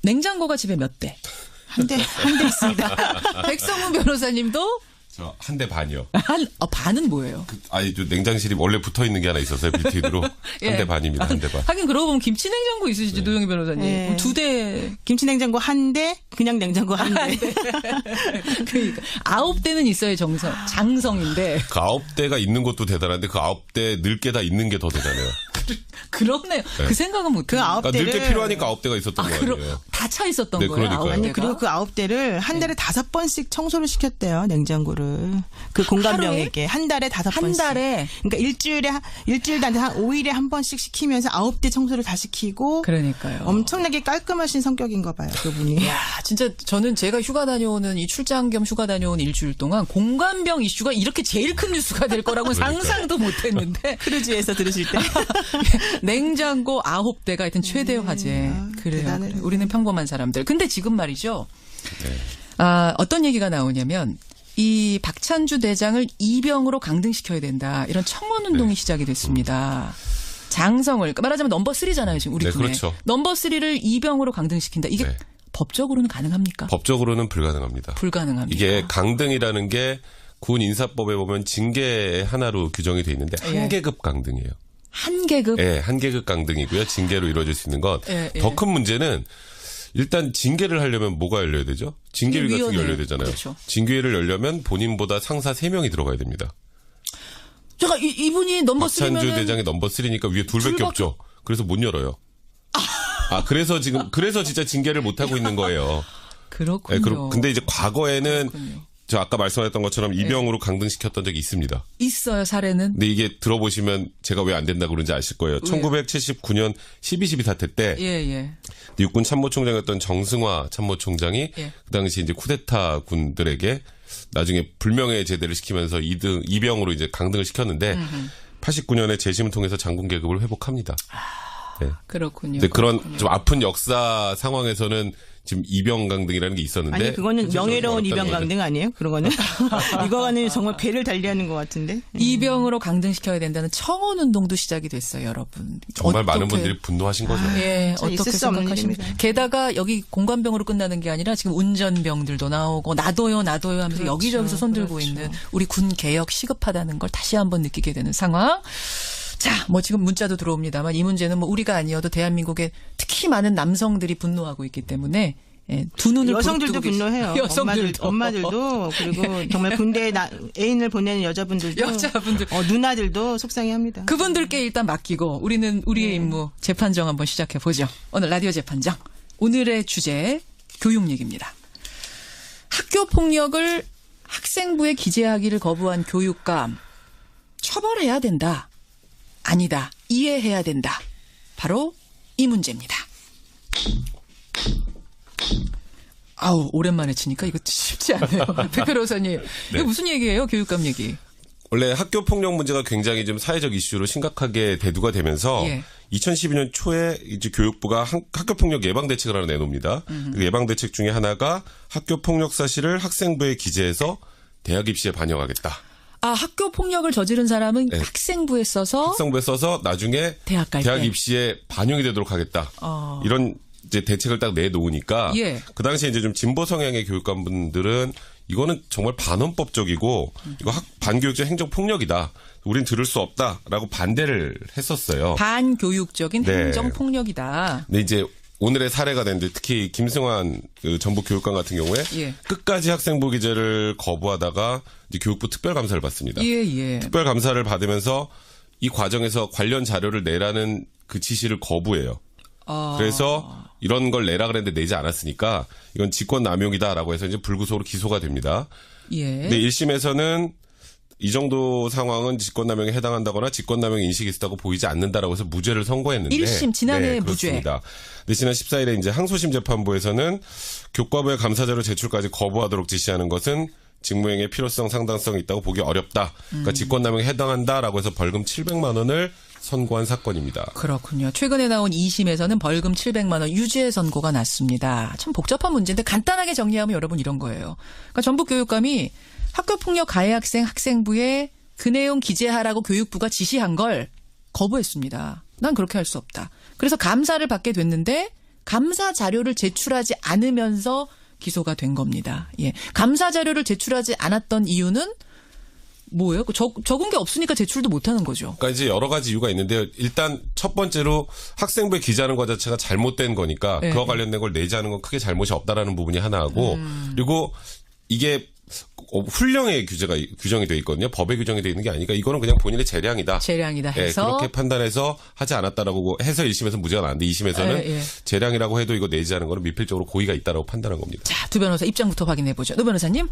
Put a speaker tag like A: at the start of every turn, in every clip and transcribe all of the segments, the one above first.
A: 냉장고가 집에 몇 대?
B: 한 대 있습니다.
A: 백성문 변호사님도?
C: 저 한 대 반이요.
A: 반은 뭐예요?
C: 아니, 저 냉장실이 원래 붙어 있는 게 하나 있었어요. 빌트인으로.
A: 예.
C: 한 대 반입니다. 한 대 반.
A: 하긴 그러고 보면 김치 냉장고 있으시죠, 노영희 변호사님.
B: 네.
A: 두 대.
B: 김치 냉장고 한 대, 그냥 냉장고 한 대.
A: 그러니까 9대는 있어야 장성인데.
C: 그 9대가 있는 것도 대단한데 그 9대 늙게 다 있는 게 더 대단해요.
A: 그렇네요.
C: 네.
A: 그 생각은 못해요.
B: 그 아홉
C: 그러니까
B: 대를
C: 늙게 필요하니까 9대가 있었던 거 아니에요.
A: 다 차 있었던
C: 네,
A: 거예요.
C: 그러니까요.
B: 아니, 그리고 그 9대를 한 달에 5번씩 청소를 시켰대요, 냉장고를. 그
A: 하루에?
B: 공감병에게 한 달에 5번씩.
A: 한 달에.
B: 그러니까 일주일도 안 돼, 한 5일에 한 번씩 시키면서 9대 청소를 다 시키고.
A: 그러니까요.
B: 엄청나게 깔끔하신 성격인가 봐요, 그분이.
A: 야, 진짜 저는 제가 휴가 다녀오는 이 출장 겸 휴가 다녀온 일주일 동안 공감병 이슈가 이렇게 제일 큰 뉴스가 될 거라고는 상상도 못 했는데.
B: 크루즈에서 들으실 때.
A: 냉장고 9대가 하여튼 최대 화제. 그래요.
B: 대단해요.
A: 그래요. 우리는 평범한 사람들. 근데 지금 말이죠.
C: 네.
A: 어떤 얘기가 나오냐면 이 박찬주 대장을 이병으로 강등시켜야 된다. 이런 청원운동이 시작이 됐습니다. 장성을, 그러니까 말하자면 넘버 3잖아요. 지금 우리
C: 네,
A: 팀에.
C: 그렇죠.
A: 넘버 3를 이병으로 강등시킨다. 이게
C: 네.
A: 법적으로는 가능합니까?
C: 법적으로는 불가능합니다.
A: 불가능합니다.
C: 이게 강등이라는 게 군 인사법에 보면 징계 하나로 규정이 돼 있는데
A: 예.
C: 한 계급 강등이에요.
A: 한 계급?
C: 예, 한 계급 강등이고요. 징계로 이루어질 수 있는 건
A: 예, 예.
C: 더 큰 문제는 일단 징계를 하려면 뭐가 열려야 되죠? 징계위 같은 게
A: 위원회.
C: 열려야 되잖아요.
A: 그렇죠.
C: 징계위를 열려면 본인보다 상사 3명이 들어가야 됩니다.
A: 제가 이분이 넘버
C: 박찬주
A: 3면
C: 대장이 넘버 3니까 위에 둘밖에
A: 둘밖에
C: 없죠. 그래서 못 열어요. 그래서 진짜 징계를 못 하고 있는 거예요.
A: 그렇군요.
C: 예, 근데 이제 과거에는
A: 그렇군요.
C: 저 아까 말씀하셨던 것처럼 이병으로 강등시켰던 적이 있습니다.
A: 있어요, 사례는.
C: 근데 이게 들어보시면 제가 왜 안 된다고 그런지 아실 거예요. 1979년 12.12 사태 때
A: 예, 예.
C: 육군 참모총장이었던 정승화 참모총장이
A: 예.
C: 그 당시 이제 쿠데타 군들에게 나중에 불명예 제대를 시키면서 이병으로 이제 강등을 시켰는데 89년에 재심을 통해서 장군 계급을 회복합니다. 네.
A: 그렇군요.
C: 근데 그런
A: 그렇군요.
C: 좀 아픈 역사 상황에서는 지금 이병 강등이라는 게 있었는데
B: 아니, 그거는
C: 현실적으로
B: 명예로운
C: 어렵다는
B: 이병
C: 거죠.
B: 강등 아니에요? 그거는? 이거는 정말 배를 달리하는 것 같은데.
A: 이병으로 강등시켜야 된다는 청원운동도 시작이 됐어요, 여러분.
C: 정말 많은
A: 어떻게-
C: 분들이 분노하신 거죠.
A: 예,
B: 참 있을
A: 어떻게
B: 수 없는
A: 생각하십니까?
B: 일입니다.
A: 게다가 여기 공관병으로 끝나는 게 아니라 지금 운전병들도 나오고 나도요 하면서
B: 그렇죠,
A: 여기저기서 손들고
B: 그렇죠.
A: 있는 우리 군 개혁 시급하다는 걸 다시 한번 느끼게 되는 상황. 자, 뭐 지금 문자도 들어옵니다만 이 문제는 뭐 우리가 아니어도 대한민국의 특히 많은 남성들이 분노하고 있기 때문에 예, 두 눈을
B: 여성들도
A: 부릅뜨고
B: 분노해요.
A: 여성들도.
B: 엄마들도 그리고 정말 군대에 애인을 보내는 여자분들도
A: 여자분들.
B: 누나들도 속상해합니다.
A: 그분들께 일단 맡기고 우리는 우리의 임무 재판정 한번 시작해 보죠. 오늘 라디오 재판정. 오늘의 주제 교육 얘기입니다. 학교 폭력을 학생부에 기재하기를 거부한 교육감 처벌해야 된다. 아니다. 이해해야 된다. 바로 이 문제입니다. 아우 오랜만에 치니까 이거 쉽지 않네요. 백 변호사님. 이거 무슨 얘기예요? 교육감 얘기.
C: 원래 학교 폭력 문제가 굉장히 좀 사회적 이슈로 심각하게 대두가 되면서
A: 예.
C: 2012년 초에 이제 교육부가 학교 폭력 예방 대책을 하나 내놓습니다. 그 예방 대책 중에 하나가 학교 폭력 사실을 학생부에 기재해서 대학 입시에 반영하겠다.
A: 학교 폭력을 저지른 사람은
C: 네.
A: 학생부에 써서
C: 학생부에 써서 나중에
A: 대학 갈 때.
C: 입시에 반영이 되도록 하겠다. 이런 이제 대책을 딱 내놓으니까
A: 예.
C: 그 당시에 이제 좀 진보 성향의 교육감분들은 이거는 정말 반헌법적이고 이거 반교육적 행정 폭력이다. 우린 들을 수 없다라고 반대를 했었어요.
A: 반교육적인
C: 네.
A: 행정 폭력이다.
C: 근데 이제 오늘의 사례가 됐는데 특히 김승환 그 전북 교육감 같은 경우에
A: 예.
C: 끝까지 학생부 기재를 거부하다가 이제 교육부 특별감사를 받습니다.
A: 예.
C: 특별감사를 받으면서 이 과정에서 관련 자료를 내라는 그 지시를 거부해요. 그래서 이런 걸 내라 그랬는데 내지 않았으니까 이건 직권남용이다라고 해서 이제 불구속으로 기소가 됩니다.
A: 예.
C: 근데 1심에서는 이 정도 상황은 직권남용에 해당한다거나 직권남용 인식이 있었다고 보이지 않는다라고 해서 무죄를 선고했는데
A: 1심 지난해
C: 네,
A: 무죄.
C: 그렇습니다. 근데 지난 14일에 이제 항소심 재판부에서는 교과부의 감사자료 제출까지 거부하도록 지시하는 것은 직무행위의 필요성 상당성이 있다고 보기 어렵다. 그러니까 직권남용에 해당한다라고 해서 벌금 700만 원을 선고한 사건입니다.
A: 그렇군요. 최근에 나온 2심에서는 벌금 700만 원 유죄 선고가 났습니다. 참 복잡한 문제인데 간단하게 정리하면 여러분 이런 거예요. 그러니까 전북 교육감이 학교폭력 가해 학생 학생부에 그 내용 기재하라고 교육부가 지시한 걸 거부했습니다. 난 그렇게 할 수 없다. 그래서 감사를 받게 됐는데 감사 자료를 제출하지 않으면서 기소가 된 겁니다. 예. 감사 자료를 제출하지 않았던 이유는 뭐예요? 적은 게 없으니까 제출도 못하는 거죠.
C: 그러니까 이제 여러 가지 이유가 있는데요. 일단 첫 번째로 학생부에 기재하는 것 자체가 잘못된 거니까
A: 네.
C: 그와 관련된 걸 내지 않은 건 크게 잘못이 없다라는 부분이 하나 하고 그리고 이게 훈령에 규정이 돼 있거든요. 법에 규정이 돼 있는 게 아니니까 이거는 그냥 본인의 재량이다.
A: 재량이다 해서.
C: 예, 그렇게 판단해서 하지 않았다라고 해서 1심에서 무죄가 나왔는데 2심에서는
A: 예.
C: 재량이라고 해도 이거 내지 않은 거는 미필적으로 고의가 있다라고 판단한 겁니다.
A: 자, 두 변호사 입장부터 확인해 보죠. 노 변호사님.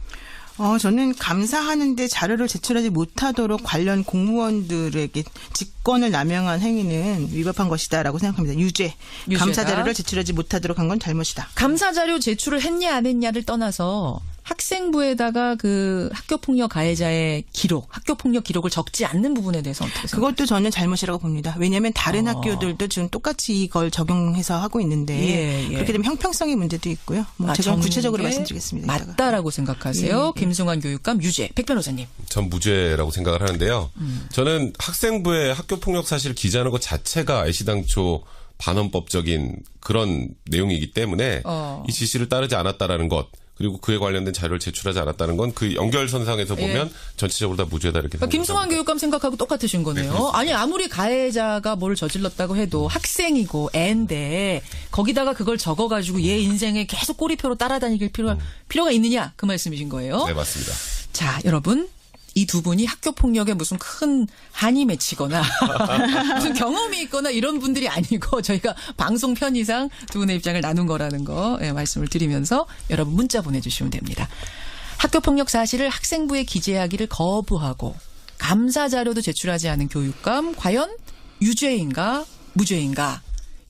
B: 저는 감사하는데 자료를 제출하지 못하도록 관련 공무원들에게 직권을 남용한 행위는 위법한 것이다라고 생각합니다. 유죄.
A: 유죄다.
B: 감사 자료를 제출하지 못하도록 한 건 잘못이다.
A: 감사 자료 제출을 했냐 안 했냐를 떠나서 학생부에다가 그 학교폭력 가해자의 기록, 학교폭력 기록을 적지 않는 부분에 대해서 어떻게 생각하세요?
B: 그것도 저는 잘못이라고 봅니다. 왜냐하면 다른 학교들도 지금 똑같이 이걸 적용해서 하고 있는데
A: 예.
B: 그렇게 되면 형평성의 문제도 있고요. 제가 구체적으로 말씀드리겠습니다. 이따가.
A: 맞다라고 생각하세요.
B: 예.
A: 김승환 교육감 유죄. 백 변호사님.
C: 전 무죄라고 생각을 하는데요. 저는 학생부에 학교폭력 사실을 기재하는 것 자체가 애시당초 반헌법적인 그런 내용이기 때문에 이 지시를 따르지 않았다라는 것 그리고 그에 관련된 자료를 제출하지 않았다는 건 그 연결선상에서 보면 전체적으로 다 무죄다 이렇게 생각합니다.
A: 김승환 교육감 생각하고 똑같으신 거네요.
C: 네,
A: 아니 아무리 가해자가 뭘 저질렀다고 해도 학생이고 애인데 거기다가 그걸 적어가지고 얘 인생에 계속 꼬리표로 따라다닐 필요가 있느냐 그 말씀이신 거예요.
C: 네, 맞습니다.
A: 자, 여러분. 이 두 분이 학교 폭력에 무슨 큰 한이 맺히거나 무슨 경험이 있거나 이런 분들이 아니고 저희가 방송 편의상 두 분의 입장을 나눈 거라는 거 말씀을 드리면서 여러분 문자 보내주시면 됩니다. 학교 폭력 사실을 학생부에 기재하기를 거부하고 감사 자료도 제출하지 않은 교육감 과연 유죄인가 무죄인가?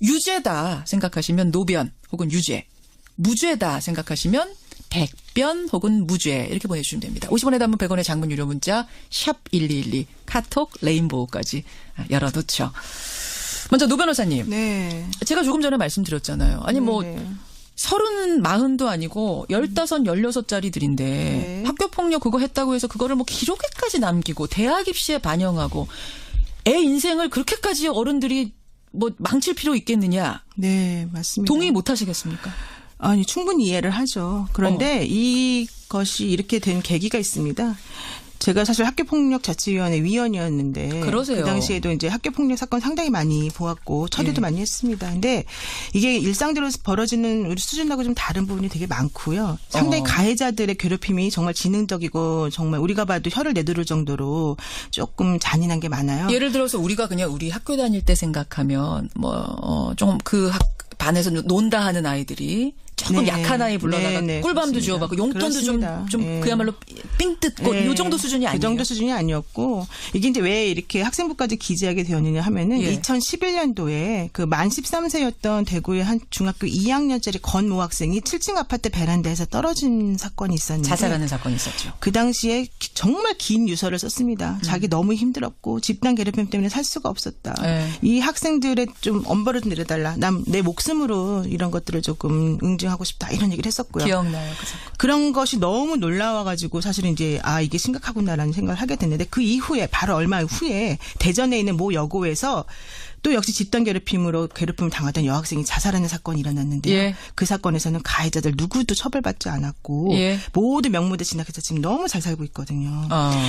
A: 유죄다 생각하시면 노변 혹은 유죄, 무죄다 생각하시면 백변 혹은 무죄 이렇게 보내주시면 됩니다. 50원의 단문 100원의 장문 유료 문자 샵 1212 카톡 레인보우까지 열어놓죠. 먼저 노 변호사님.
B: 네.
A: 제가 조금 전에 말씀드렸잖아요. 아니 뭐
B: 네.
A: 30, 40도 아니고 15, 16짜리들인데
B: 네.
A: 학교폭력 그거 했다고 해서 그거를 뭐 기록에까지 남기고 대학 입시에 반영하고 애 인생을 그렇게까지 어른들이 뭐 망칠 필요 있겠느냐.
B: 네, 맞습니다.
A: 동의 못 하시겠습니까?
B: 아니, 충분히 이해를 하죠. 그런데 이것이 이렇게 된 계기가 있습니다. 제가 사실 학교폭력자치위원회 위원이었는데
A: 그러세요.
B: 그 당시에도 이제 학교폭력 사건 상당히 많이 보았고 처리도 많이 했습니다. 근데 이게 일상대로 벌어지는 우리 수준하고 좀 다른 부분이 되게 많고요. 상당히 가해자들의 괴롭힘이 정말 지능적이고 정말 우리가 봐도 혀를 내두를 정도로 조금 잔인한 게 많아요.
A: 예를 들어서 우리가 그냥 우리 학교 다닐 때 생각하면 좀 그 반에서 논다 하는 아이들이 조금
B: 네.
A: 약한 아이 불러다가
B: 네,
A: 꿀밤도
B: 그렇습니다.
A: 주워받고 용돈도
B: 그렇습니다.
A: 좀
B: 네.
A: 그야말로 삥 뜯고
B: 네.
A: 요 정도 수준이 아니에요.
B: 그 정도 수준이 아니었고 이게 이제 왜 이렇게 학생부까지 기재하게 되었느냐 하면은
A: 예.
B: 2011년도에 그 만 13세였던 대구의 한 중학교 2학년짜리 건모 학생이 7층 아파트 베란다에서 떨어진 사건이 있었는데
A: 자살하는 사건이 있었죠.
B: 그 당시에 정말 긴 유서를 썼습니다. 자기 너무 힘들었고 집단 괴롭힘 때문에 살 수가 없었다.
A: 네.
B: 이 학생들의 좀 엄벌을 좀 내려달라. 내 목숨으로 이런 것들을 조금 응징하고 싶다. 이런 얘기를 했었고요.
A: 기억나요, 그 사건.
B: 그런 것이 너무 놀라워가지고 사실은 이제 이게 심각하구나라는 생각을 하게 됐는데 그 이후에 바로 얼마 후에 대전에 있는 모 여고에서 또 역시 집단 괴롭힘으로 괴롭힘을 당하던 여학생이 자살하는 사건이 일어났는데요.
A: 예.
B: 그 사건에서는 가해자들 누구도 처벌받지 않았고
A: 예.
B: 모두 명무대 진학해서 지금 너무 잘 살고 있거든요.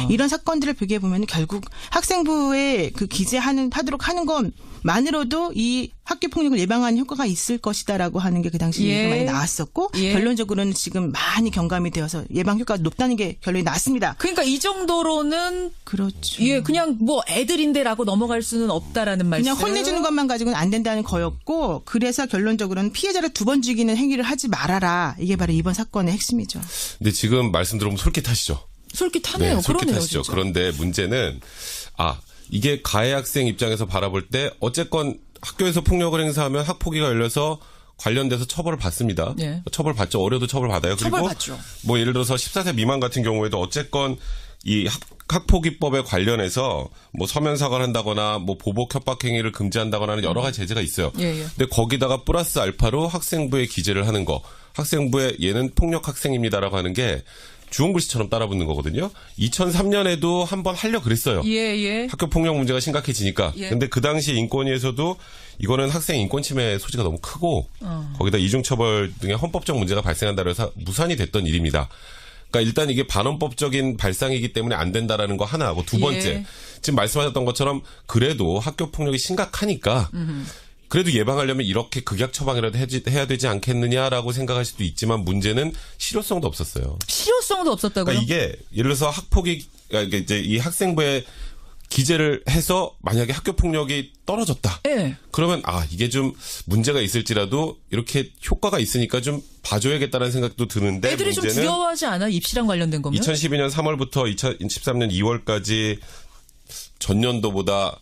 B: 이런 사건들을 비교해 보면 결국 학생부에 그 기재하도록 하는 것만으로도 이 학교 폭력을 예방하는 효과가 있을 것이다라고 하는 게 그 당시
A: 예.
B: 얘기가 많이 나왔었고
A: 예.
B: 결론적으로는 지금 많이 경감이 되어서 예방 효과가 높다는 게 결론이 나왔습니다.
A: 그러니까 이 정도로는
B: 그렇죠.
A: 예, 그냥 뭐 애들인데라고 넘어갈 수는 없다라는 말씀.
B: 그냥 혼내주는 것만 가지고는 안 된다는 거였고 그래서 결론적으로는 피해자를 두 번 죽이는 행위를 하지 말아라. 이게 바로 이번 사건의 핵심이죠.
C: 근데 지금 말씀 들어보면 솔깃하시죠?
A: 솔깃하네요. 그러네요.
C: 솔깃하시죠.
A: 진짜.
C: 그런데 문제는 이게 가해 학생 입장에서 바라볼 때 어쨌건 학교에서 폭력을 행사하면 학폭위가 열려서 관련돼서 처벌을 받습니다.
A: 예.
C: 처벌받죠. 어려도 처벌받아요. 그리고
A: 처벌받죠.
C: 뭐 예를 들어서 14세 미만 같은 경우에도 어쨌건 이 학폭위법에 관련해서 뭐 서면 사과를 한다거나 뭐 보복 협박 행위를 금지한다거나 하는 여러 가지 제재가 있어요.
A: 예.
C: 근데 거기다가 플러스 알파로 학생부에 기재를 하는 거. 학생부에 얘는 폭력 학생입니다라고 하는 게 주홍글씨처럼 따라붙는 거거든요. 2003년에도 한번 하려 그랬어요.
A: 예.
C: 학교 폭력 문제가 심각해지니까.
A: 예.
C: 근데 그 당시 인권위에서도 이거는 학생 인권 침해 소지가 너무 크고 거기다 이중처벌 등의 헌법적 문제가 발생한다고 해서 무산이 됐던 일입니다. 그러니까 일단 이게 반헌법적인 발상이기 때문에 안 된다라는 거 하나하고 두 번째
A: 예.
C: 지금 말씀하셨던 것처럼 그래도 학교 폭력이 심각하니까 그래도 예방하려면 이렇게 극약 처방이라도 해야 되지 않겠느냐라고 생각할 수도 있지만 문제는 실효성도 없었어요.
A: 실효성도 없었다고요?
C: 그러니까 이게 예를 들어서 학폭이 그러니까 이제 이 학생부에 기재를 해서 만약에 학교 폭력이 떨어졌다.
A: 예.
C: 그러면 이게 좀 문제가 있을지라도 이렇게 효과가 있으니까 좀 봐줘야겠다는 생각도 드는데
A: 애들이 좀
C: 문제는
A: 두려워하지 않아? 입시랑 관련된 거면?
C: 2012년 3월부터 2013년 2월까지 전년도보다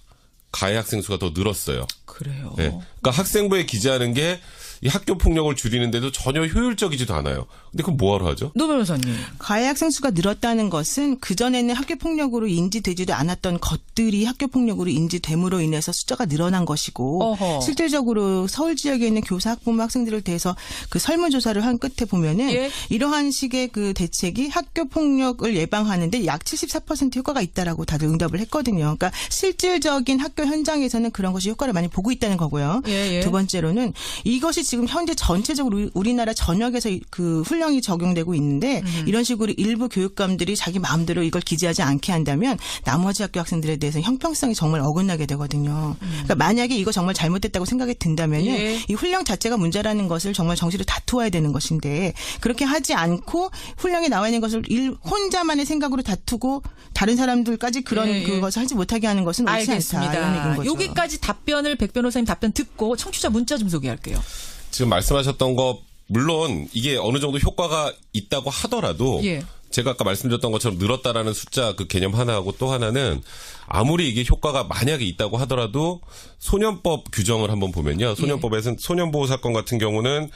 C: 가해 학생 수가 더 늘었어요.
A: 그래요.
C: 네. 그러니까 학생부에 기재하는 게 이 학교 폭력을 줄이는데도 전혀 효율적이지도 않아요. 근데 그럼 뭐하러 하죠?
A: 노 변호사님.
B: 가해 학생 수가 늘었다는 것은 그전에는 학교 폭력으로 인지되지도 않았던 것들이 학교 폭력으로 인지됨으로 인해서 숫자가 늘어난 것이고
A: 어허.
B: 실질적으로 서울 지역에 있는 교사, 학부모, 학생들을 대해서 그 설문조사를 한 끝에 보면은
A: 예.
B: 이러한 식의 그 대책이 학교 폭력을 예방하는데 약 74% 효과가 있다라고 다들 응답을 했거든요. 그러니까 실질적인 학교 현장에서는 그런 것이 효과를 많이 보고 있다는 거고요.
A: 예, 예.
B: 두 번째로는 이것이 지금 현재 전체적으로 우리나라 전역에서 그 훈령이 적용되고 있는데 이런 식으로 일부 교육감들이 자기 마음대로 이걸 기재하지 않게 한다면 나머지 학교 학생들에 대해서 형평성이 정말 어긋나게 되거든요. 그러니까 만약에 이거 정말 잘못됐다고 생각이 든다면은
A: 예.
B: 이 훈령 자체가 문제라는 것을 정말 정시로 다투어야 되는 것인데 그렇게 하지 않고 훈령에 나와 있는 것을 혼자만의 생각으로 다투고 다른 사람들까지 그런
A: 예, 예.
B: 그것을 하지 못하게 하는 것은 옳지 않다. 이런 얘기인
A: 알겠습니다.
B: 거죠.
A: 여기까지 답변을 백 변호사님 답변 듣고 청취자 문자 좀 소개할게요.
C: 지금 말씀하셨던 거 물론 이게 어느 정도 효과가 있다고 하더라도
A: 예.
C: 제가 아까 말씀드렸던 것처럼 늘었다라는 숫자 그 개념 하나하고 또 하나는 아무리 이게 효과가 만약에 있다고 하더라도 소년법 규정을 한번 보면요. 소년법에서는 소년보호 사건 같은 경우는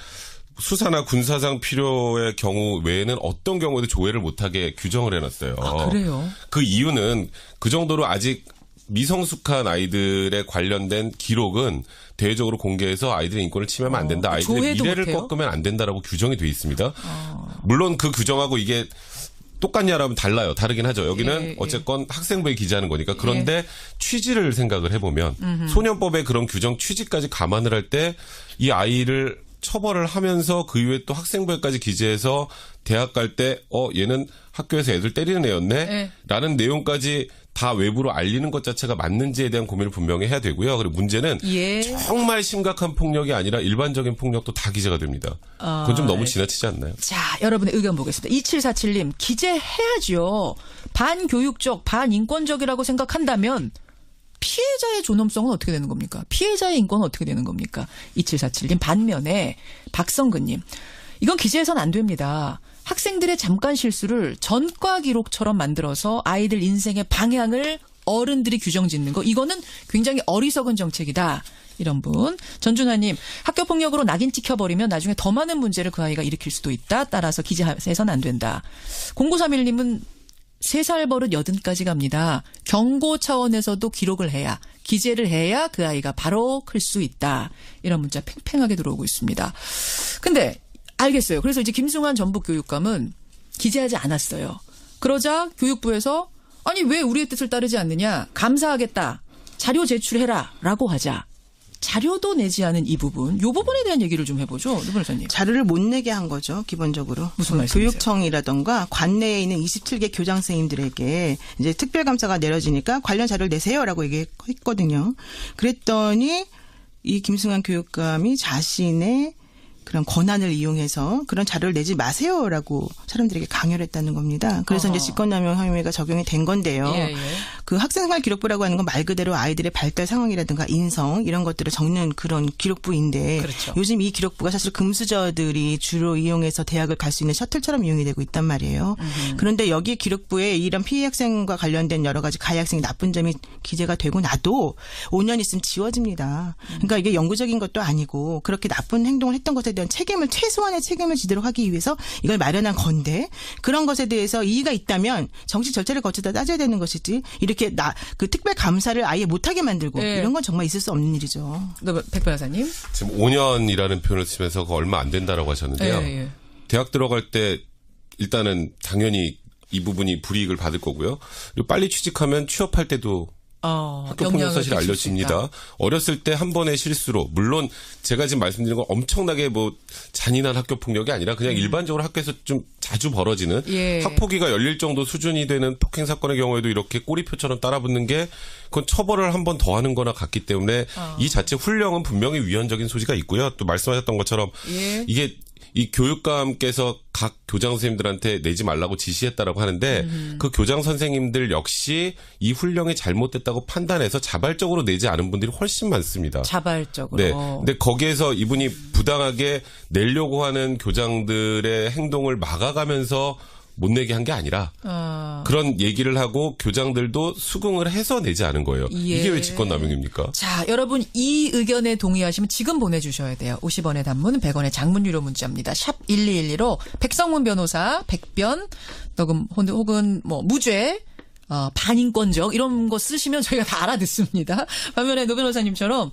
C: 수사나 군사상 필요의 경우 외에는 어떤 경우에도 조회를 못하게 규정을 해놨어요.
A: 아, 그래요?
C: 그 이유는 그 정도로 아직 미성숙한 아이들에 관련된 기록은 대외적으로 공개해서 아이들의 인권을 침해하면 안 된다. 아이들의
A: 조회도
C: 미래를
A: 못해요?
C: 꺾으면 안 된다라고 규정이 돼 있습니다. 물론 그 규정하고 이게 똑같냐라면 달라요. 다르긴 하죠. 여기는
A: 예, 예.
C: 어쨌건 학생부에 기재하는 거니까. 그런데 취지를 생각을 해보면 소년법의 그런 규정 취지까지 감안을 할 때 이 아이를 처벌을 하면서 그 이후에 또 학생부에까지 기재해서 대학 갈 때 얘는 학교에서 애들 때리는 애였네?
A: 네.
C: 라는 내용까지 다 외부로 알리는 것 자체가 맞는지에 대한 고민을 분명히 해야 되고요. 그리고 문제는
A: 예.
C: 정말 심각한 폭력이 아니라 일반적인 폭력도 다 기재가 됩니다. 그건 좀 너무 지나치지 않나요?
A: 자, 여러분의 의견 보겠습니다. 2747님, 기재해야죠. 반교육적, 반인권적이라고 생각한다면 피해자의 존엄성은 어떻게 되는 겁니까? 피해자의 인권은 어떻게 되는 겁니까? 2747님, 반면에 박성근님, 이건 기재해서는 안 됩니다. 학생들의 잠깐 실수를 전과 기록처럼 만들어서 아이들 인생의 방향을 어른들이 규정짓는 거, 이거는 굉장히 어리석은 정책이다. 이런 분. 전준하님, 학교폭력으로 낙인 찍혀버리면 나중에 더 많은 문제를 그 아이가 일으킬 수도 있다. 따라서 기재해서는 안 된다. 0931님은 3살 버릇 80까지 갑니다. 경고 차원에서도 기록을 해야, 기재를 해야 그 아이가 바로 클 수 있다. 이런 문자 팽팽하게 들어오고 있습니다. 근데 알겠어요. 그래서 이제 김승환 전북 교육감은 기재하지 않았어요. 그러자 교육부에서 아니 왜 우리의 뜻을 따르지 않느냐. 감사하겠다. 자료 제출해라. 라고 하자. 자료도 내지 않은 이 부분. 이 부분에 대한 얘기를 좀 해보죠. 노 변호사님.
B: 자료를 못 내게 한 거죠. 기본적으로.
A: 무슨 말씀이세요?
B: 교육청이라던가 관내에 있는 27개 교장 선생님들에게 이제 특별감사가 내려지니까 관련 자료를 내세요라고 얘기했거든요. 그랬더니 이 김승환 교육감이 자신의 그런 권한을 이용해서 그런 자료를 내지 마세요라고 사람들에게 강요를 했다는 겁니다. 그래서 이제 직권남용 혐의가 적용이 된 건데요.
A: 예, 예.
B: 그 학생생활 기록부라고 하는 건 말 그대로 아이들의 발달 상황이라든가 인성 이런 것들을 적는 그런 기록부인데
A: 그렇죠.
B: 요즘 이 기록부가 사실 금수저들이 주로 이용해서 대학을 갈 수 있는 셔틀처럼 이용이 되고 있단 말이에요. 그런데 여기 기록부에 이런 피해 학생과 관련된 여러 가지 가해 학생의 나쁜 점이 기재가 되고 나도 5년 있으면 지워집니다. 그러니까 이게 영구적인 것도 아니고 그렇게 나쁜 행동을 했던 것에 대한 책임을 최소한의 책임을 지도록 하기 위해서 이걸 마련한 건데 그런 것에 대해서 이의가 있다면 정식 절차를 거치다 따져야 되는 것이지 이렇게 그 특별 감사를 아예 못하게 만들고
A: 네.
B: 이런 건 정말 있을 수 없는 일이죠.
A: 백 변호사님.
C: 지금 5년이라는 표현을 쓰면서 그거 얼마 안 된다라고 하셨는데요.
A: 예, 예.
C: 대학 들어갈 때 일단은 당연히 이 부분이 불이익을 받을 거고요. 그리고 빨리 취직하면 취업할 때도 학교 폭력 사실이 알려집니다. 어렸을 때 한 번의 실수로 물론 제가 지금 말씀드린 건 엄청나게 뭐 잔인한 학교 폭력이 아니라 그냥 일반적으로 학교에서 좀 자주 벌어지는
A: 예.
C: 학폭위가 열릴 정도 수준이 되는 폭행 사건의 경우에도 이렇게 꼬리표처럼 따라붙는 게 그건 처벌을 한 번 더 하는 거나 같기 때문에 이 자체 훈령은 분명히 위헌적인 소지가 있고요. 또 말씀하셨던 것처럼
A: 예.
C: 이게 이 교육감께서 각 교장 선생님들한테 내지 말라고 지시했다라고 하는데 그 교장 선생님들 역시 이 훈령이 잘못됐다고 판단해서 자발적으로 내지 않은 분들이 훨씬 많습니다.
A: 자발적으로.
C: 네. 근데 거기에서 이분이 부당하게 내려고 하는 교장들의 행동을 막아가면서 못 내게 한 게 아니라 그런 얘기를 하고 교장들도 수긍을 해서 내지 않은 거예요.
A: 예.
C: 이게 왜 직권남용입니까?
A: 자, 여러분 이 의견에 동의하시면 지금 보내주셔야 돼요. 50원의 단문, 100원의 장문 유료 문자입니다. 샵 1212로 백성문 변호사, 백변, 녹음 혹은 뭐 무죄, 반인권적 이런 거 쓰시면 저희가 다 알아듣습니다. 반면에 노 변호사님처럼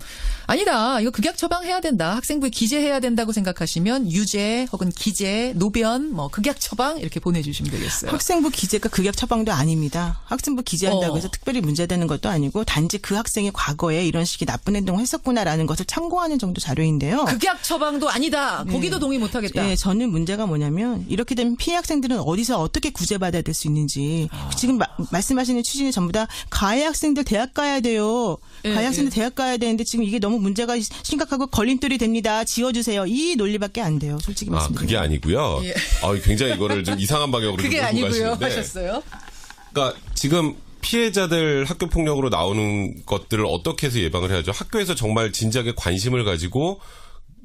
A: 아니다. 이거 극약 처방해야 된다. 학생부에 기재해야 된다고 생각하시면 유죄 혹은 기재, 노변, 뭐 극약 처방 이렇게 보내주시면 되겠어요.
B: 학생부 기재가 극약 처방도 아닙니다. 학생부 기재한다고 해서 특별히 문제되는 것도 아니고 단지 그 학생이 과거에 이런 식의 나쁜 행동을 했었구나라는 것을 참고하는 정도 자료인데요.
A: 극약 처방도 아니다. 거기도 동의 못하겠다.
B: 네, 저는 문제가 뭐냐면 이렇게 되면 피해 학생들은 어디서 어떻게 구제받아야 될 수 있는지 지금 말씀하시는 취지는 전부 다 가해 학생들 대학 가야 돼요. 가해 학생들 대학 가야 되는데 지금 이게 너무 문제가 심각하고 걸림돌이 됩니다. 지워주세요. 이 논리밖에 안 돼요. 솔직히 말씀드리면.
C: 그게 아니고요.
A: 예.
C: 굉장히 이거를 좀 이상한 방향으로
A: 그게
C: 좀 몰고
A: 아니고요.
C: 가시는데.
A: 하셨어요?
C: 그러니까 지금 피해자들 학교 폭력으로 나오는 것들을 어떻게 해서 예방을 해야죠? 학교에서 정말 진지하게 관심을 가지고